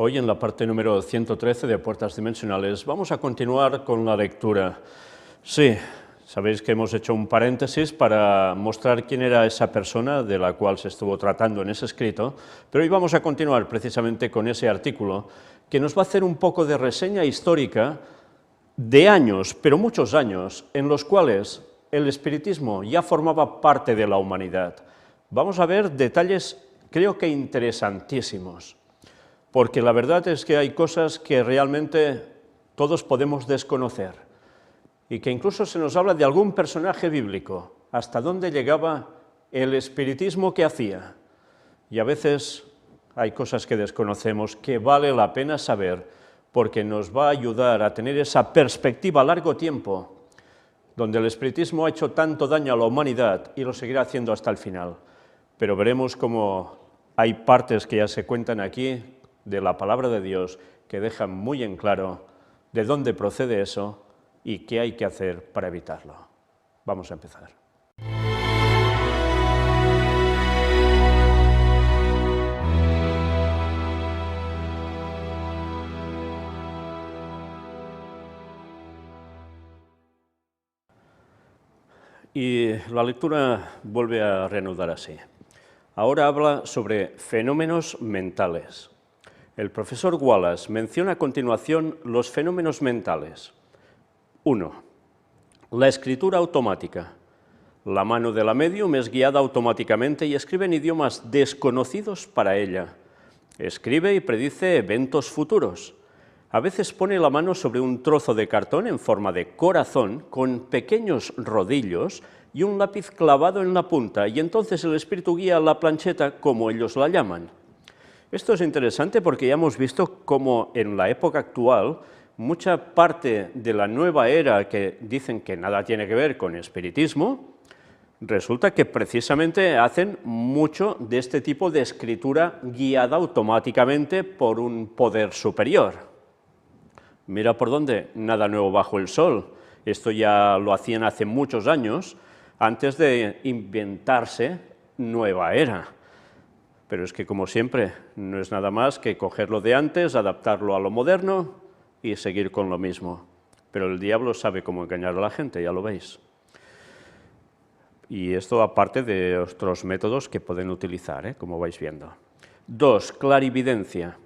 Hoy en la parte número 113 de Puertas Dimensionales vamos a continuar con la lectura. Sí, sabéis que hemos hecho un paréntesis para mostrar quién era esa persona de la cual se estuvo tratando en ese escrito, pero hoy vamos a continuar precisamente con ese artículo que nos va a hacer un poco de reseña histórica de años, pero muchos años, en los cuales el espiritismo ya formaba parte de la humanidad. Vamos a ver detalles, creo que interesantísimos, porque la verdad es que hay cosas que realmente todos podemos desconocer, y que incluso se nos habla de algún personaje bíblico, hasta dónde llegaba el espiritismo que hacía. Y a veces hay cosas que desconocemos que vale la pena saber, porque nos va a ayudar a tener esa perspectiva a largo tiempo, donde el espiritismo ha hecho tanto daño a la humanidad y lo seguirá haciendo hasta el final. Pero veremos cómo hay partes que ya se cuentan aquí de la palabra de Dios que dejan muy en claro de dónde procede eso y qué hay que hacer para evitarlo. Vamos a empezar. Y la lectura vuelve a reanudar así. Ahora habla sobre fenómenos mentales. El profesor Wallace menciona a continuación los fenómenos mentales. 1. La escritura automática. La mano de la médium es guiada automáticamente y escribe en idiomas desconocidos para ella. Escribe y predice eventos futuros. A veces pone la mano sobre un trozo de cartón en forma de corazón con pequeños rodillos y un lápiz clavado en la punta, y entonces el espíritu guía la plancheta como ellos la llaman. Esto es interesante porque ya hemos visto cómo en la época actual mucha parte de la nueva era que dicen que nada tiene que ver con espiritismo, resulta que precisamente hacen mucho de este tipo de escritura guiada automáticamente por un poder superior. Mira por dónde, nada nuevo bajo el sol. Esto ya lo hacían hace muchos años, antes de inventarse nueva era. Pero es que, como siempre, no es nada más que cogerlo de antes, adaptarlo a lo moderno y seguir con lo mismo. Pero el diablo sabe cómo engañar a la gente, ya lo veis. Y esto aparte de otros métodos que pueden utilizar, como vais viendo. 2. Clarividencia.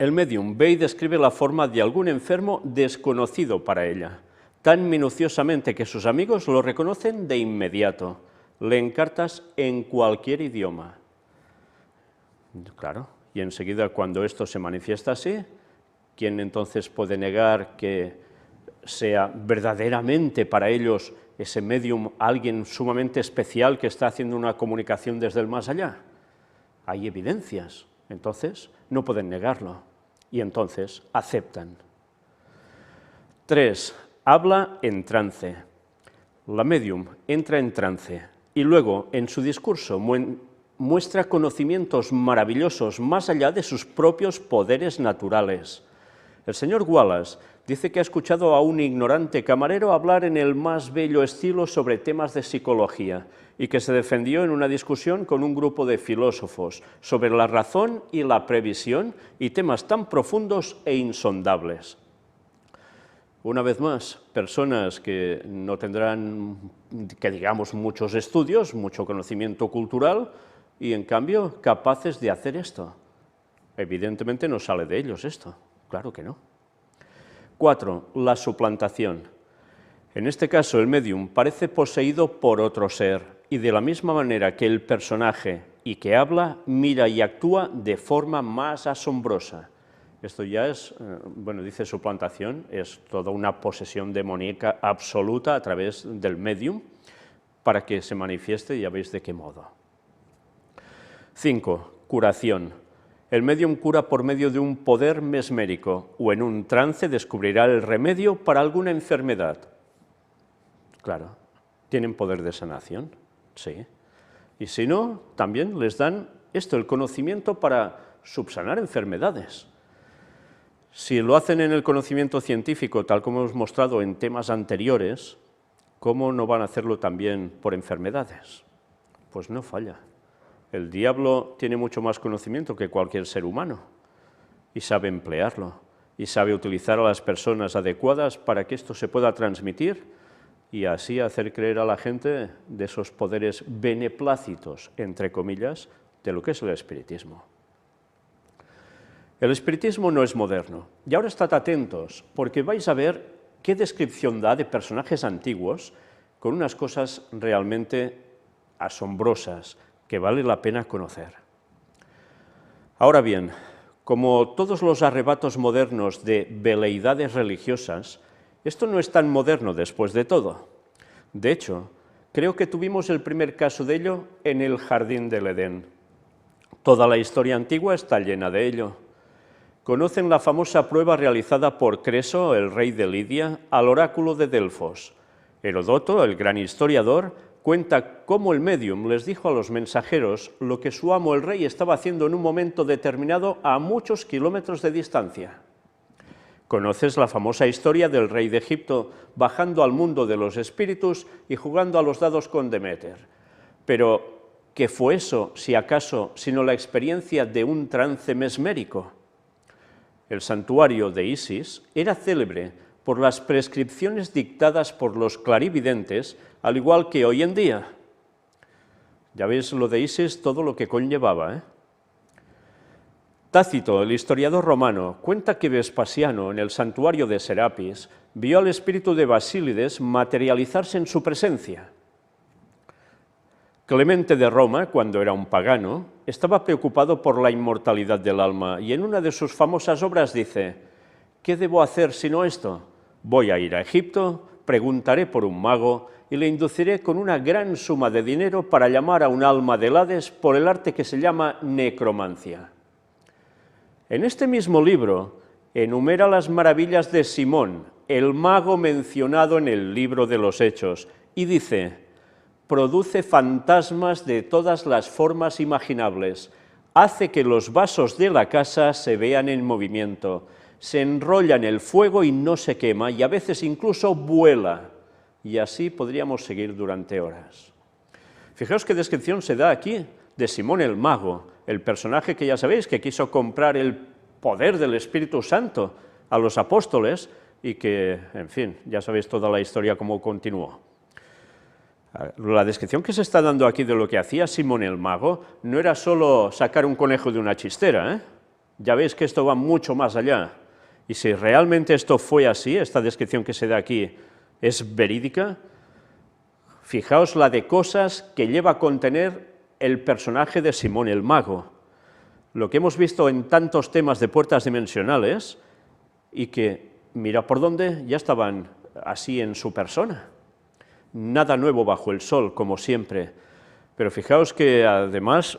El médium ve y describe la forma de algún enfermo desconocido para ella, tan minuciosamente que sus amigos lo reconocen de inmediato. Leen cartas en cualquier idioma. Claro, y enseguida cuando esto se manifiesta así, ¿quién entonces puede negar que sea verdaderamente para ellos ese médium alguien sumamente especial que está haciendo una comunicación desde el más allá? Hay evidencias, entonces no pueden negarlo, y entonces aceptan. 3. Habla en trance. La médium entra en trance y luego en su discurso muestra conocimientos maravillosos más allá de sus propios poderes naturales. El señor Wallace dice que ha escuchado a un ignorante camarero hablar en el más bello estilo sobre temas de psicología y que se defendió en una discusión con un grupo de filósofos sobre la razón y la previsión y temas tan profundos e insondables. Una vez más, personas que no tendrán, que digamos, muchos estudios, mucho conocimiento cultural, y en cambio capaces de hacer esto. Evidentemente no sale de ellos esto, claro que no. 4. La suplantación. En este caso el médium parece poseído por otro ser, y de la misma manera que el personaje y que habla, mira y actúa de forma más asombrosa. Esto ya es, bueno, dice suplantación, es toda una posesión demoníaca absoluta a través del médium para que se manifieste, ya veis de qué modo. 5. Curación. El médium cura por medio de un poder mesmérico o en un trance descubrirá el remedio para alguna enfermedad. Claro, tienen poder de sanación, sí. Y si no, también les dan esto, el conocimiento para subsanar enfermedades. Si lo hacen en el conocimiento científico, tal como hemos mostrado en temas anteriores, ¿cómo no van a hacerlo también por enfermedades? Pues no falla. El diablo tiene mucho más conocimiento que cualquier ser humano. y sabe emplearlo, y sabe utilizar a las personas adecuadas para que esto se pueda transmitir y así hacer creer a la gente de esos poderes beneplácitos, entre comillas, de lo que es el espiritismo. El espiritismo no es moderno, y ahora estad atentos, porque vais a ver qué descripción da de personajes antiguos con unas cosas realmente asombrosas que vale la pena conocer. Ahora bien, como todos los arrebatos modernos de veleidades religiosas, esto no es tan moderno después de todo. De hecho, creo que tuvimos el primer caso de ello en el Jardín del Edén. Toda la historia antigua está llena de ello. Conocen la famosa prueba realizada por Creso, el rey de Lidia, al oráculo de Delfos. Heródoto, el gran historiador, cuenta cómo el médium les dijo a los mensajeros lo que su amo el rey estaba haciendo en un momento determinado a muchos kilómetros de distancia. Conoces la famosa historia del rey de Egipto bajando al mundo de los espíritus y jugando a los dados con Deméter. Pero, ¿qué fue eso, si acaso, sino la experiencia de un trance mesmérico? El santuario de Isis era célebre por las prescripciones dictadas por los clarividentes, al igual que hoy en día. Ya veis lo de Isis, todo lo que conllevaba, ¿eh? Tácito, el historiador romano, cuenta que Vespasiano, en el santuario de Serapis, vio al espíritu de Basílides materializarse en su presencia. Clemente de Roma, cuando era un pagano, estaba preocupado por la inmortalidad del alma y en una de sus famosas obras dice: ¿qué debo hacer sino esto? Voy a ir a Egipto, preguntaré por un mago y le induciré con una gran suma de dinero para llamar a un alma del Hades por el arte que se llama necromancia. En este mismo libro enumera las maravillas de Simón, el mago mencionado en el libro de los Hechos, y dice: produce fantasmas de todas las formas imaginables, hace que los vasos de la casa se vean en movimiento, se enrolla en el fuego y no se quema, y a veces incluso vuela, y así podríamos seguir durante horas. Fijaos qué descripción se da aquí de Simón el Mago, el personaje que ya sabéis que quiso comprar el poder del Espíritu Santo a los apóstoles y que, en fin, ya sabéis toda la historia cómo continuó. La descripción que se está dando aquí de lo que hacía Simón el Mago no era solo sacar un conejo de una chistera, ¿eh? Ya veis que esto va mucho más allá. Y si realmente esto fue así, esta descripción que se da aquí es verídica, fijaos la de cosas que lleva a contener el personaje de Simón el Mago. Lo que hemos visto en tantos temas de puertas dimensionales y que, mira por dónde, ya estaban así en su persona. Nada nuevo bajo el sol, como siempre, pero fijaos que además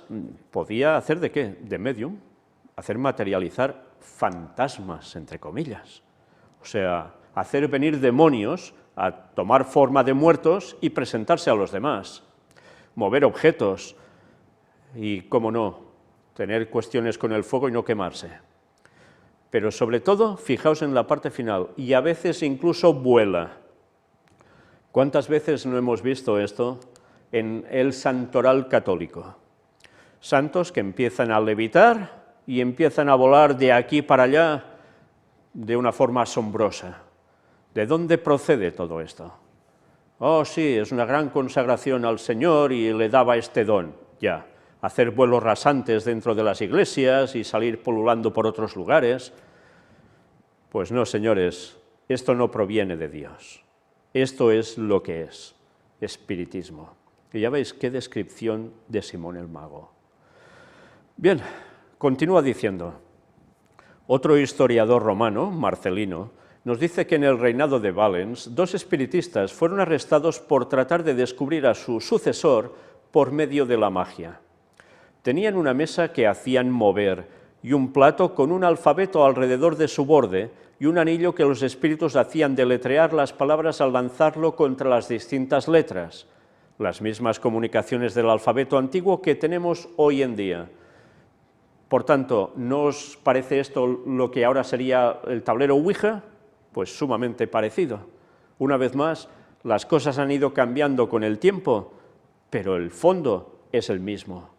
podía hacer ¿de qué? De medium, hacer materializar fantasmas, entre comillas, o sea, hacer venir demonios a tomar forma de muertos y presentarse a los demás, mover objetos y, cómo no, tener cuestiones con el fuego y no quemarse. Pero sobre todo, fijaos en la parte final, y a veces incluso vuela. ¿Cuántas veces no hemos visto esto en el santoral católico? Santos que empiezan a levitar y empiezan a volar de aquí para allá de una forma asombrosa. ¿De dónde procede todo esto? Oh, sí, es una gran consagración al Señor y le daba este don, ya, hacer vuelos rasantes dentro de las iglesias y salir pululando por otros lugares. Pues no, señores, esto no proviene de Dios. Esto es lo que es, espiritismo. Y ya veis qué descripción de Simón el Mago. Bien, continúa diciendo, otro historiador romano, Marcelino, nos dice que en el reinado de Valens, 2 espiritistas fueron arrestados por tratar de descubrir a su sucesor por medio de la magia. Tenían una mesa que hacían mover y un plato con un alfabeto alrededor de su borde y un anillo que los espíritus hacían deletrear las palabras al lanzarlo contra las distintas letras, las mismas comunicaciones del alfabeto antiguo que tenemos hoy en día. Por tanto, ¿no os parece esto lo que ahora sería el tablero Ouija? Pues sumamente parecido. Una vez más, las cosas han ido cambiando con el tiempo, pero el fondo es el mismo.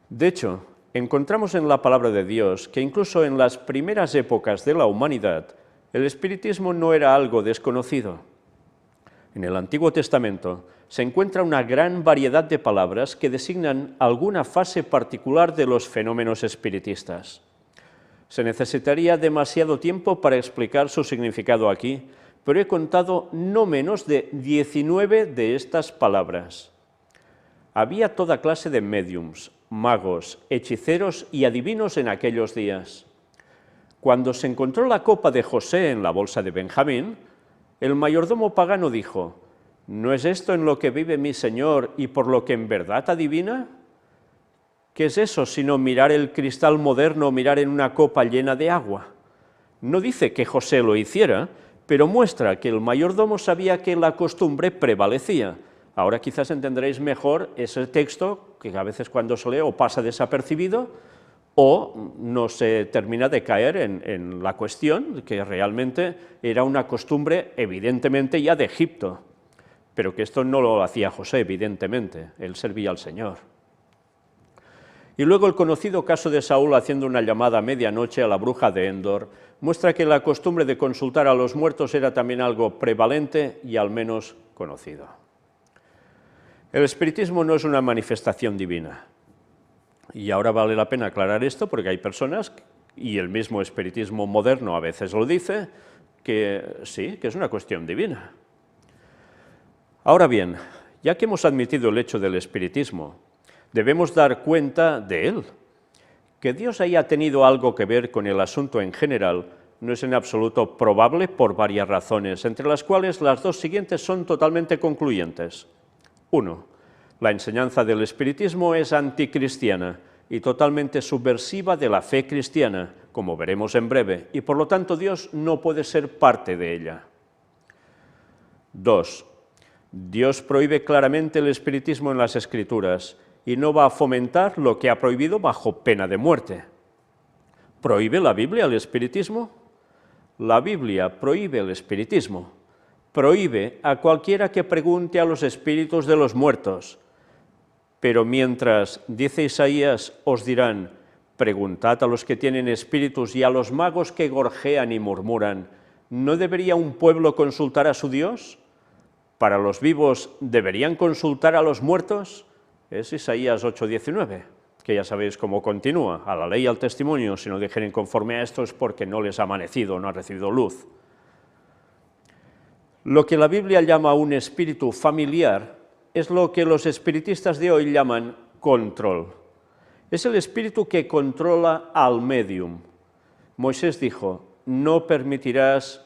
De hecho, encontramos en la palabra de Dios que incluso en las primeras épocas de la humanidad, el espiritismo no era algo desconocido. En el Antiguo Testamento se encuentra una gran variedad de palabras que designan alguna fase particular de los fenómenos espiritistas. Se necesitaría demasiado tiempo para explicar su significado aquí, pero he contado no menos de 19 de estas palabras. Había toda clase de médiums, magos, hechiceros y adivinos en aquellos días. Cuando se encontró la copa de José en la bolsa de Benjamín, el mayordomo pagano dijo: ¿no es esto en lo que vive mi señor y por lo que en verdad adivina? ¿Qué es eso sino mirar el cristal moderno o mirar en una copa llena de agua? No dice que José lo hiciera, pero muestra que el mayordomo sabía que la costumbre prevalecía. Ahora quizás entenderéis mejor ese texto, que a veces cuando se lee o pasa desapercibido, o no se termina de caer en la cuestión, que realmente era una costumbre evidentemente ya de Egipto, pero que esto no lo hacía José, evidentemente, él servía al Señor. Y luego el conocido caso de Saúl haciendo una llamada a medianoche a la bruja de Endor muestra que la costumbre de consultar a los muertos era también algo prevalente y al menos conocido. El espiritismo no es una manifestación divina. Y ahora vale la pena aclarar esto porque hay personas, y el mismo espiritismo moderno a veces lo dice, que sí, que es una cuestión divina. Ahora bien, ya que hemos admitido el hecho del espiritismo, debemos dar cuenta de él. Que Dios haya tenido algo que ver con el asunto en general no es en absoluto probable por varias razones, entre las cuales las dos siguientes son totalmente concluyentes. 1. La enseñanza del espiritismo es anticristiana y totalmente subversiva de la fe cristiana, como veremos en breve, y por lo tanto Dios no puede ser parte de ella. 2. Dios prohíbe claramente el espiritismo en las Escrituras y no va a fomentar lo que ha prohibido bajo pena de muerte. ¿Prohíbe la Biblia el espiritismo? La Biblia prohíbe el espiritismo. Prohíbe a cualquiera que pregunte a los espíritus de los muertos. Pero mientras, dice Isaías, os dirán: preguntad a los que tienen espíritus y a los magos que gorjean y murmuran, ¿no debería un pueblo consultar a su Dios? ¿Para los vivos deberían consultar a los muertos? Es Isaías 8:19, que ya sabéis cómo continúa: a la ley y al testimonio, si no dijeren conforme a esto es porque no les ha amanecido, no ha recibido luz. Lo que la Biblia llama un espíritu familiar es lo que los espiritistas de hoy llaman control. Es el espíritu que controla al médium. Moisés dijo: no permitirás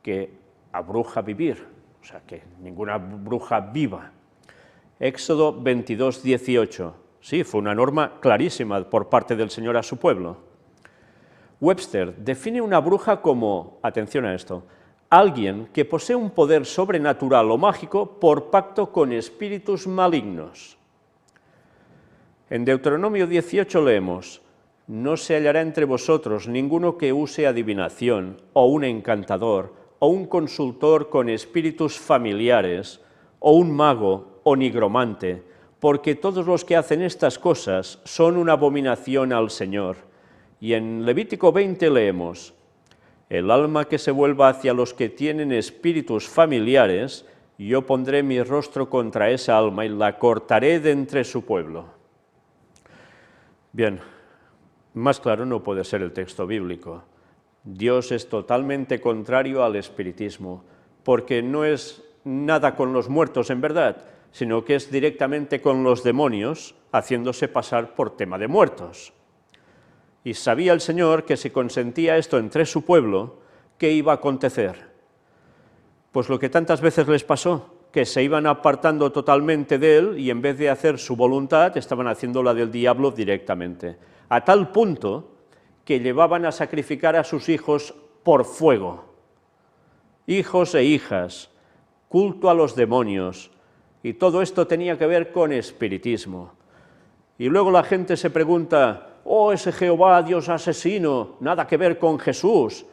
que a bruja vivir, o sea, que ninguna bruja viva. Éxodo 22:18. Sí, fue una norma clarísima por parte del Señor a su pueblo. Webster define una bruja como, atención a esto, alguien que posee un poder sobrenatural o mágico por pacto con espíritus malignos. En Deuteronomio 18 leemos: no se hallará entre vosotros ninguno que use adivinación, o un encantador, o un consultor con espíritus familiares, o un mago, o nigromante, porque todos los que hacen estas cosas son una abominación al Señor. Y en Levítico 20 leemos: el alma que se vuelva hacia los que tienen espíritus familiares, yo pondré mi rostro contra esa alma y la cortaré de entre su pueblo. Bien, más claro no puede ser el texto bíblico. Dios es totalmente contrario al espiritismo, porque no es nada con los muertos en verdad, sino que es directamente con los demonios, haciéndose pasar por tema de muertos. Y sabía el Señor que si consentía esto entre su pueblo, ¿qué iba a acontecer? Pues lo que tantas veces les pasó, que se iban apartando totalmente de él y en vez de hacer su voluntad, estaban haciendo la del diablo directamente. A tal punto que llevaban a sacrificar a sus hijos por fuego. Hijos e hijas, culto a los demonios, y todo esto tenía que ver con espiritismo. Y luego la gente se pregunta: oh, ese Jehová, Dios asesino, nada que ver con Jesús.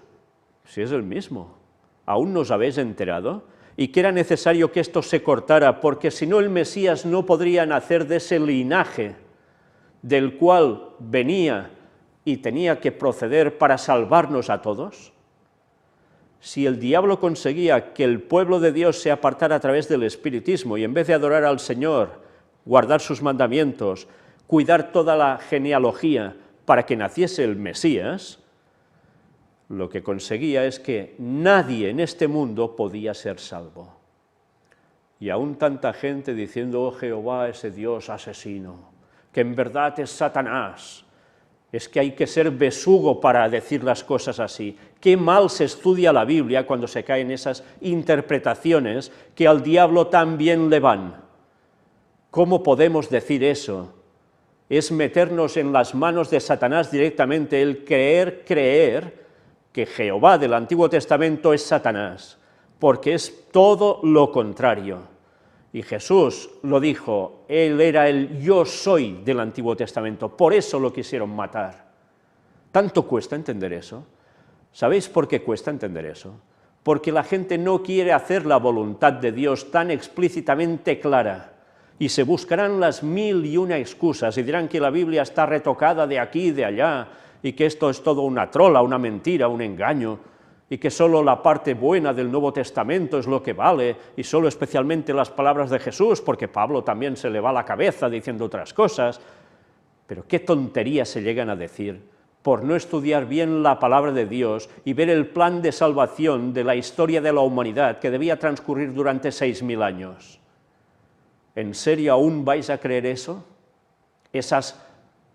Si es el mismo, ¿aún no os habéis enterado? Y que era necesario que esto se cortara, porque si no el Mesías no podría nacer de ese linaje del cual venía y tenía que proceder para salvarnos a todos? Si el diablo conseguía que el pueblo de Dios se apartara a través del espiritismo y en vez de adorar al Señor, guardar sus mandamientos, cuidar toda la genealogía para que naciese el Mesías, lo que conseguía es que nadie en este mundo podía ser salvo. Y aún tanta gente diciendo, oh Jehová, ese Dios asesino, que en verdad es Satanás. Es que hay que ser besugo para decir las cosas así. Qué mal se estudia la Biblia cuando se caen esas interpretaciones que al diablo también le van. ¿Cómo podemos decir eso? Es meternos en las manos de Satanás directamente, el creer que Jehová del Antiguo Testamento es Satanás, porque es todo lo contrario. Y Jesús lo dijo, Él era el yo soy del Antiguo Testamento, por eso lo quisieron matar. ¿Tanto cuesta entender eso? ¿Sabéis por qué cuesta entender eso? Porque la gente no quiere hacer la voluntad de Dios tan explícitamente clara, y se buscarán las 1001 excusas, y dirán que la Biblia está retocada de aquí y de allá, y que esto es todo una trola, una mentira, un engaño, y que solo la parte buena del Nuevo Testamento es lo que vale, y solo especialmente las palabras de Jesús, porque Pablo también se le va la cabeza diciendo otras cosas. Pero qué tonterías se llegan a decir por no estudiar bien la palabra de Dios y ver el plan de salvación de la historia de la humanidad que debía transcurrir durante 6000 años. ¿En serio aún vais a creer eso? Esas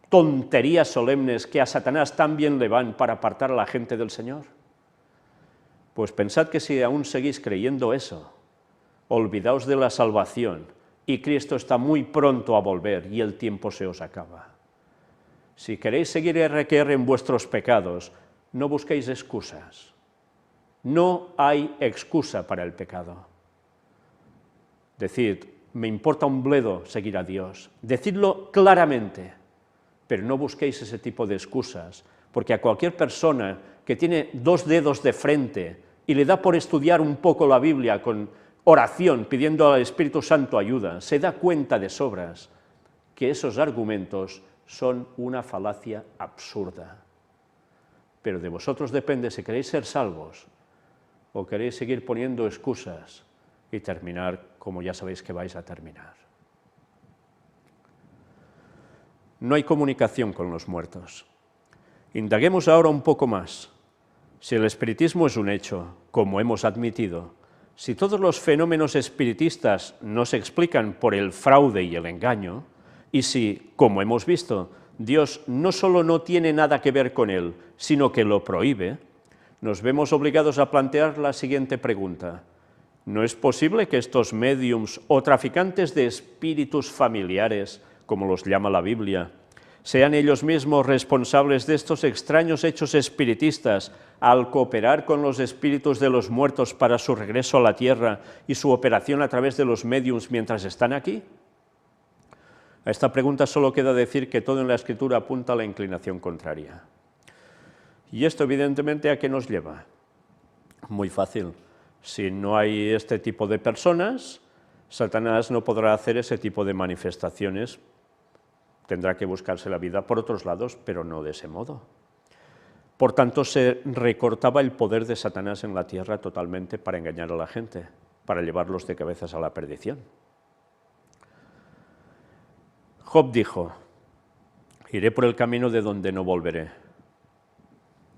tonterías solemnes que a Satanás tan bien le van para apartar a la gente del Señor. Pues pensad que si aún seguís creyendo eso, olvidaos de la salvación y Cristo está muy pronto a volver y el tiempo se os acaba. Si queréis seguir RQR en vuestros pecados, no busquéis excusas. No hay excusa para el pecado. Decid, me importa un bledo seguir a Dios. Decidlo claramente, pero no busquéis ese tipo de excusas, porque a cualquier persona que tiene 2 dedos de frente y le da por estudiar un poco la Biblia con oración, pidiendo al Espíritu Santo ayuda, se da cuenta de sobras que esos argumentos son una falacia absurda. Pero de vosotros depende si queréis ser salvos o queréis seguir poniendo excusas y terminar como ya sabéis que vais a terminar. No hay comunicación con los muertos. Indaguemos ahora un poco más. Si el espiritismo es un hecho, como hemos admitido, si todos los fenómenos espiritistas no se explican por el fraude y el engaño, y si, como hemos visto, Dios no solo no tiene nada que ver con él, sino que lo prohíbe, nos vemos obligados a plantear la siguiente pregunta. ¿No es posible que estos médiums o traficantes de espíritus familiares, como los llama la Biblia, sean ellos mismos responsables de estos extraños hechos espiritistas al cooperar con los espíritus de los muertos para su regreso a la tierra y su operación a través de los médiums mientras están aquí? A esta pregunta solo queda decir que todo en la Escritura apunta a la inclinación contraria. ¿Y esto evidentemente a qué nos lleva? Muy fácil. Si no hay este tipo de personas, Satanás no podrá hacer ese tipo de manifestaciones. Tendrá que buscarse la vida por otros lados, pero no de ese modo. Por tanto, se recortaba el poder de Satanás en la tierra totalmente para engañar a la gente, para llevarlos de cabezas a la perdición. Job dijo, iré por el camino de donde no volveré.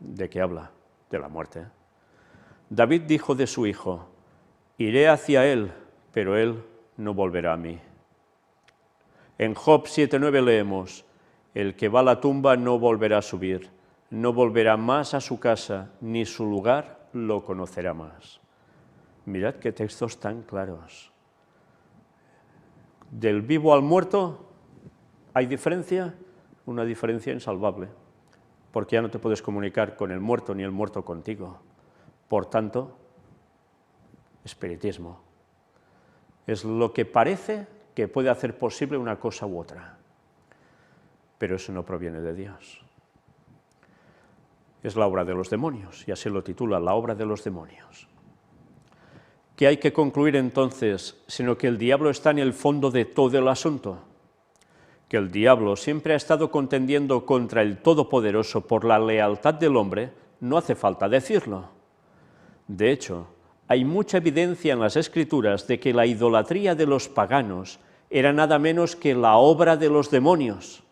¿De qué habla? De la muerte. David dijo de su hijo, iré hacia él, pero él no volverá a mí. En Job 7:9 leemos, el que va a la tumba no volverá a subir, no volverá más a su casa, ni su lugar lo conocerá más. Mirad qué textos tan claros. Del vivo al muerto, ¿hay diferencia? Una diferencia insalvable, porque ya no te puedes comunicar con el muerto ni el muerto contigo. Por tanto, espiritismo. Es lo que parece que puede hacer posible una cosa u otra, pero eso no proviene de Dios. Es la obra de los demonios, y así lo titula, la obra de los demonios. ¿Qué hay que concluir entonces, sino que el diablo está en el fondo de todo el asunto? Que el diablo siempre ha estado contendiendo contra el Todopoderoso por la lealtad del hombre, no hace falta decirlo. De hecho, hay mucha evidencia en las Escrituras de que la idolatría de los paganos era nada menos que la obra de los demonios.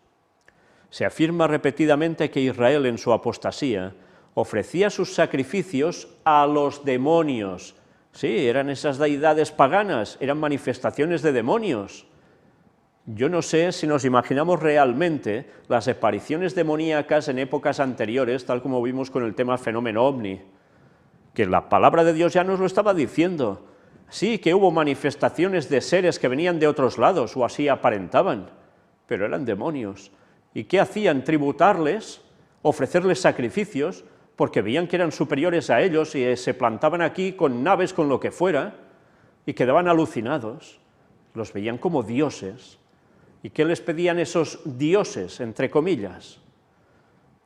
Se afirma repetidamente que Israel en su apostasía ofrecía sus sacrificios a los demonios. Sí, eran esas deidades paganas, eran manifestaciones de demonios. Yo no sé si nos imaginamos realmente las apariciones demoníacas en épocas anteriores, tal como vimos con el tema fenómeno ovni, que la palabra de Dios ya nos lo estaba diciendo. Sí, que hubo manifestaciones de seres que venían de otros lados, o así aparentaban, pero eran demonios. ¿Y qué hacían? Tributarles, ofrecerles sacrificios, porque veían que eran superiores a ellos y se plantaban aquí con naves, con lo que fuera, y quedaban alucinados. Los veían como dioses. ¿Y qué les pedían esos dioses, entre comillas?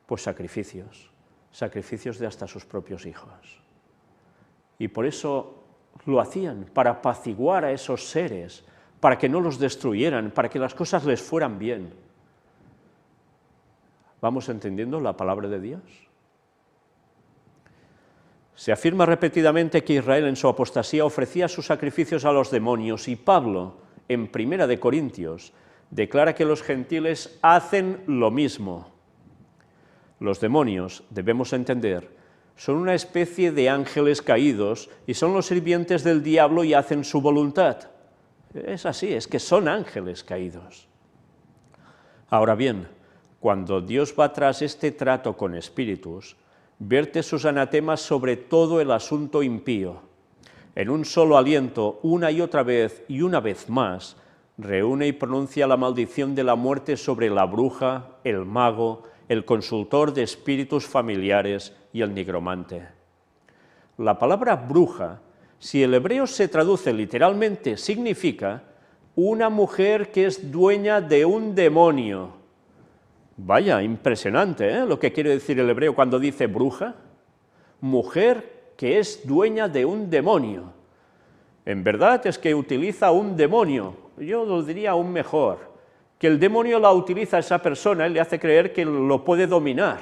Pues sacrificios, sacrificios de hasta sus propios hijos. Y por eso lo hacían, para apaciguar a esos seres, para que no los destruyeran, para que las cosas les fueran bien. ¿Vamos entendiendo la palabra de Dios? Se afirma repetidamente que Israel en su apostasía ofrecía sus sacrificios a los demonios, y Pablo, en 1 Corintios, declara que los gentiles hacen lo mismo. Los demonios, debemos entender, son una especie de ángeles caídos y son los sirvientes del diablo y hacen su voluntad. Es así, es que son ángeles caídos. Ahora bien, cuando Dios va tras este trato con espíritus, vierte sus anatemas sobre todo el asunto impío. En un solo aliento, una y otra vez y una vez más, reúne y pronuncia la maldición de la muerte sobre la bruja, el mago, el consultor de espíritus familiares y el nigromante. La palabra bruja, si el hebreo se traduce literalmente, significa una mujer que es dueña de un demonio. Vaya, impresionante, lo que quiere decir el hebreo cuando dice bruja. Mujer que es dueña de un demonio. En verdad es que utiliza un demonio, yo lo diría aún mejor, que el demonio la utiliza a esa persona y le hace creer que lo puede dominar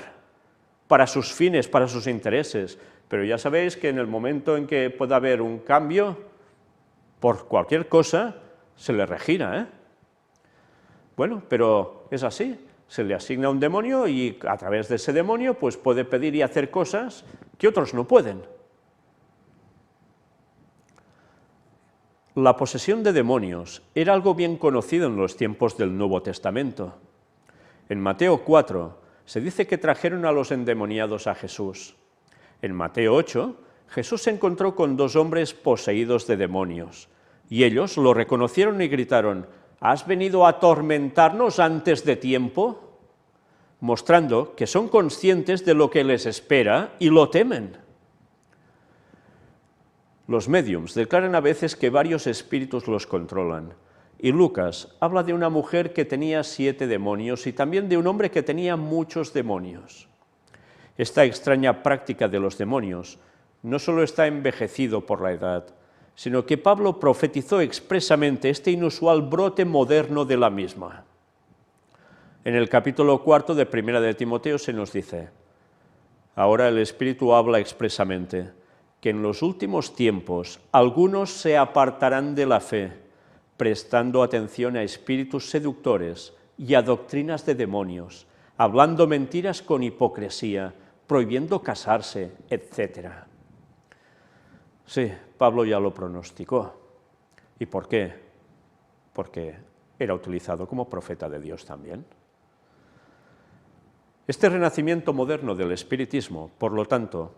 para sus fines, para sus intereses, pero ya sabéis que en el momento en que pueda haber un cambio, por cualquier cosa, se le regira, Bueno, pero es así, se le asigna un demonio y a través de ese demonio pues puede pedir y hacer cosas que otros no pueden. La posesión de demonios era algo bien conocido en los tiempos del Nuevo Testamento. En Mateo 4 se dice que trajeron a los endemoniados a Jesús. En Mateo 8, Jesús se encontró con 2 hombres poseídos de demonios, y ellos lo reconocieron y gritaron: ¿has venido a atormentarnos antes de tiempo? Mostrando que son conscientes de lo que les espera y lo temen. Los médiums declaran a veces que varios espíritus los controlan, y Lucas habla de una mujer que tenía 7 demonios y también de un hombre que tenía muchos demonios. Esta extraña práctica de los demonios no solo está envejecido por la edad, sino que Pablo profetizó expresamente este inusual brote moderno de la misma. En el capítulo 4 de 1 de Timoteo se nos dice: ahora el Espíritu habla expresamente que en los últimos tiempos algunos se apartarán de la fe, prestando atención a espíritus seductores y a doctrinas de demonios, hablando mentiras con hipocresía, prohibiendo casarse, etc. Sí, Pablo ya lo pronosticó. ¿Y por qué? Porque era utilizado como profeta de Dios también. Este renacimiento moderno del espiritismo, por lo tanto,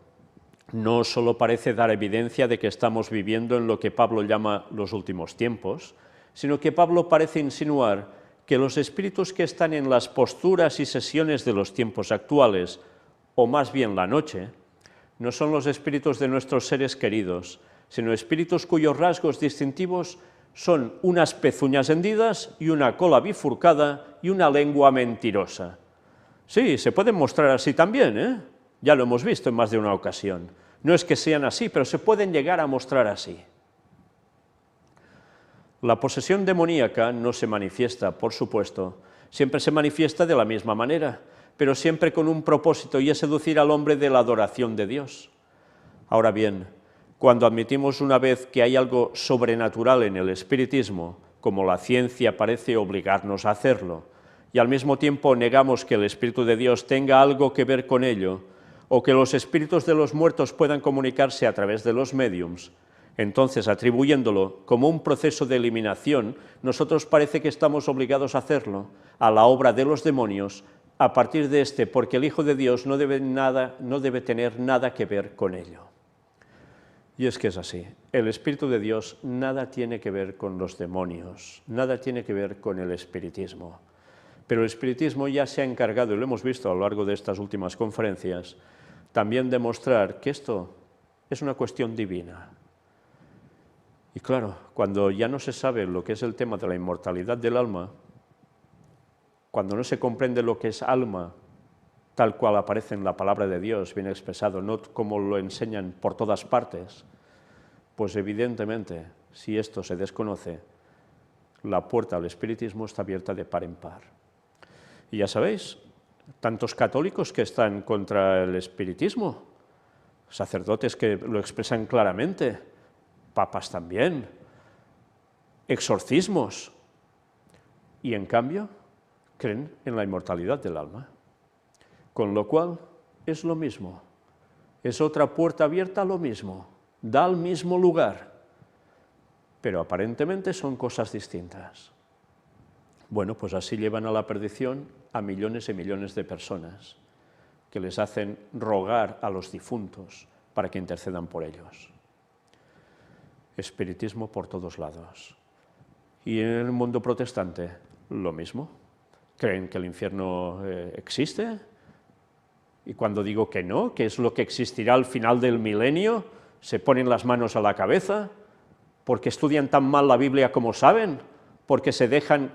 no solo parece dar evidencia de que estamos viviendo en lo que Pablo llama los últimos tiempos, sino que Pablo parece insinuar que los espíritus que están en las posturas y sesiones de los tiempos actuales, o más bien la noche, no son los espíritus de nuestros seres queridos, sino espíritus cuyos rasgos distintivos son unas pezuñas hendidas y una cola bifurcada y una lengua mentirosa. Sí, se pueden mostrar así también, Ya lo hemos visto en más de una ocasión. No es que sean así, pero se pueden llegar a mostrar así. La posesión demoníaca no se manifiesta, por supuesto, siempre se manifiesta de la misma manera, pero siempre con un propósito, y es seducir al hombre de la adoración de Dios. Ahora bien, cuando admitimos una vez que hay algo sobrenatural en el espiritismo, como la ciencia parece obligarnos a hacerlo, y al mismo tiempo negamos que el Espíritu de Dios tenga algo que ver con ello, o que los espíritus de los muertos puedan comunicarse a través de los médiums, entonces, atribuyéndolo como un proceso de eliminación, nosotros parece que estamos obligados a hacerlo, a la obra de los demonios, a partir de porque el Hijo de Dios no debe tener nada que ver con ello. Y es que es así, el Espíritu de Dios nada tiene que ver con los demonios, nada tiene que ver con el espiritismo. Pero el espiritismo ya se ha encargado, y lo hemos visto a lo largo de estas últimas conferencias, también de mostrar que esto es una cuestión divina. Y claro, cuando ya no se sabe lo que es el tema de la inmortalidad del alma, cuando no se comprende lo que es alma, tal cual aparece en la palabra de Dios, bien expresado, no como lo enseñan por todas partes, pues evidentemente, si esto se desconoce, la puerta al espiritismo está abierta de par en par. Y ya sabéis, tantos católicos que están contra el espiritismo, sacerdotes que lo expresan claramente, papas también, exorcismos, y en cambio creen en la inmortalidad del alma. Con lo cual es lo mismo, es otra puerta abierta a lo mismo, da al mismo lugar, pero aparentemente son cosas distintas. Bueno, pues así llevan a la perdición a millones y millones de personas, que les hacen rogar a los difuntos para que intercedan por ellos. Espiritismo por todos lados. Y en el mundo protestante, lo mismo. Creen que el infierno existe, y cuando digo que no, que es lo que existirá al final del milenio, se ponen las manos a la cabeza, porque estudian tan mal la Biblia como saben, porque se dejan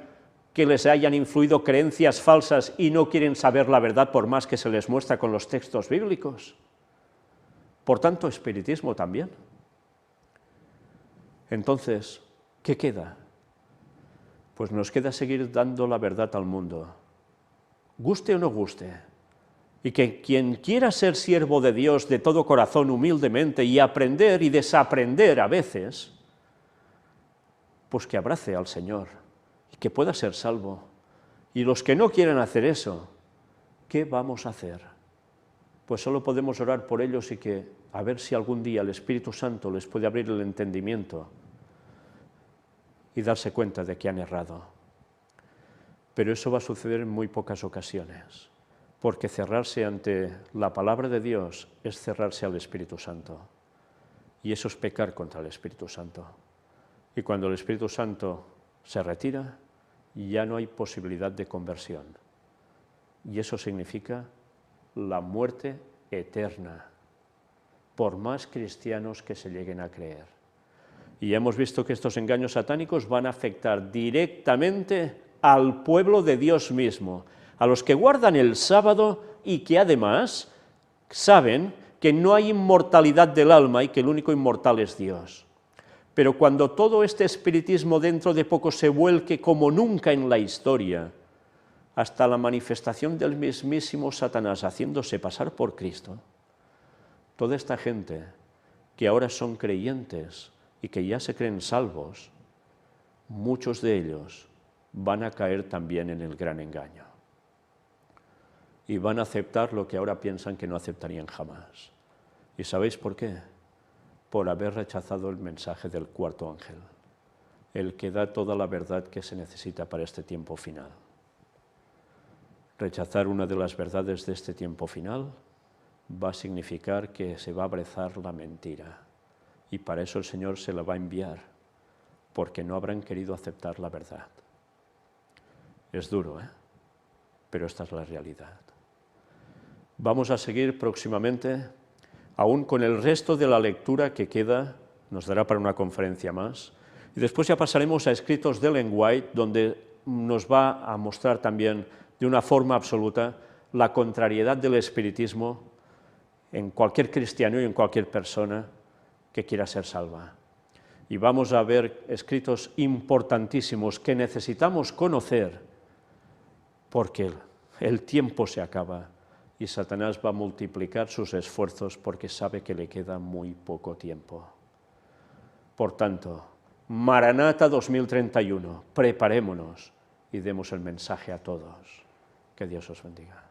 que les hayan influido creencias falsas y no quieren saber la verdad por más que se les muestra con los textos bíblicos. Por tanto, espiritismo también. Entonces, ¿qué queda? Pues nos queda seguir dando la verdad al mundo, guste o no guste, y que quien quiera ser siervo de Dios de todo corazón humildemente y aprender y desaprender a veces, pues que abrace al Señor y que pueda ser salvo. Y los que no quieran hacer eso, ¿qué vamos a hacer? Pues solo podemos orar por ellos y que a ver si algún día el Espíritu Santo les puede abrir el entendimiento y darse cuenta de que han errado. Pero eso va a suceder en muy pocas ocasiones, porque cerrarse ante la palabra de Dios es cerrarse al Espíritu Santo, y eso es pecar contra el Espíritu Santo. Y cuando el Espíritu Santo se retira, ya no hay posibilidad de conversión, y eso significa la muerte eterna, por más cristianos que se lleguen a creer. Y ya hemos visto que estos engaños satánicos van a afectar directamente al pueblo de Dios mismo, a los que guardan el sábado y que además saben que no hay inmortalidad del alma y que el único inmortal es Dios. Pero cuando todo este espiritismo dentro de poco se vuelque como nunca en la historia, hasta la manifestación del mismísimo Satanás haciéndose pasar por Cristo, toda esta gente que ahora son creyentes y que ya se creen salvos, muchos de ellos van a caer también en el gran engaño. Y van a aceptar lo que ahora piensan que no aceptarían jamás. ¿Y sabéis por qué? Por haber rechazado el mensaje del cuarto ángel, el que da toda la verdad que se necesita para este tiempo final. Rechazar una de las verdades de este tiempo final va a significar que se va a abrazar la mentira, y para eso el Señor se la va a enviar, porque no habrán querido aceptar la verdad. Es duro, pero esta es la realidad. Vamos a seguir próximamente, aún con el resto de la lectura que queda, nos dará para una conferencia más, y después ya pasaremos a escritos de Ellen White, donde nos va a mostrar también de una forma absoluta la contrariedad del espiritismo en cualquier cristiano y en cualquier persona que quiera ser salva. Y vamos a ver escritos importantísimos que necesitamos conocer porque el tiempo se acaba y Satanás va a multiplicar sus esfuerzos porque sabe que le queda muy poco tiempo. Por tanto, Maranata 2031, preparémonos y demos el mensaje a todos. Que Dios os bendiga.